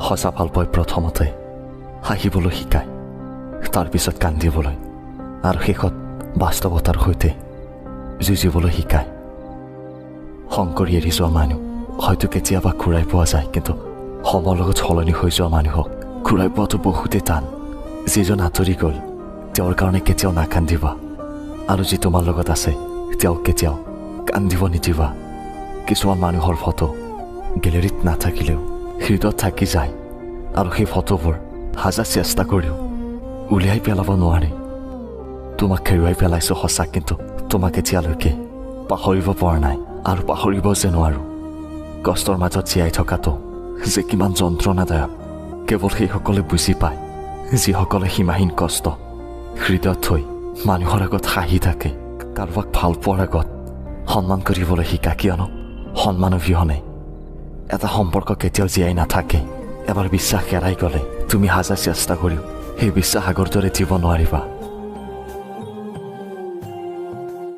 সঁচা ভাল পাই প্ৰথমতে হাঁহিবলৈ শিকায়, তাৰপিছত কান্দিবলৈ আৰু শেষত বাস্তৱতাৰ সৈতে যুঁজিবলৈ শিকায়। খং কৰি এৰি যোৱা মানুহ হয়তো কেতিয়াবা ঘূৰাই পোৱা যায়, কিন্তু সময়ৰ লগত সলনি হৈ যোৱা মানুহক ঘূৰাই পোৱাটো বহুতেই টান। যিজন আঁতৰি গ'ল তেওঁৰ কাৰণে কেতিয়াও নাকান্দিবা, আৰু যি তোমাৰ লগত আছে তেওঁক কেতিয়াও কান্দিব নিদিবা। কিছুমান মানুহৰ ফটো গেলেৰীত নাথাকিলেও হৃদয়ত থাকি যায়, আৰু সেই ফটোবোৰ হাজাৰ চেষ্টা কৰিও উলিয়াই পেলাব নোৱাৰে। তোমাক হেৰুৱাই পেলাইছো সঁচা, কিন্তু তোমাক এতিয়ালৈকে পাহৰিব পৰা নাই, আৰু পাহৰিব যে নোৱাৰো। কষ্টৰ মাজত জীয়াই থকাটো যে কিমান যন্ত্ৰণাদায়ক কেৱল সেইসকলে বুজি পায় যিসকলে সীমাহীন কষ্ট হৃদয়ত থৈ মানুহৰ আগত হাঁহি থাকে। কাৰোবাক ভাল পোৱাৰ আগত সন্মান কৰিবলৈ শিকা, কিয়নো সন্মান অবিহনে এটা সম্পৰ্ক কেতিয়াও জীয়াই নাথাকে। এবাৰ বিশ্বাস হেৰাই গ'লে তুমি হাজাৰ চেষ্টা কৰিও সেই বিশ্বাস আগৰ দৰে দিব নোৱাৰিবা।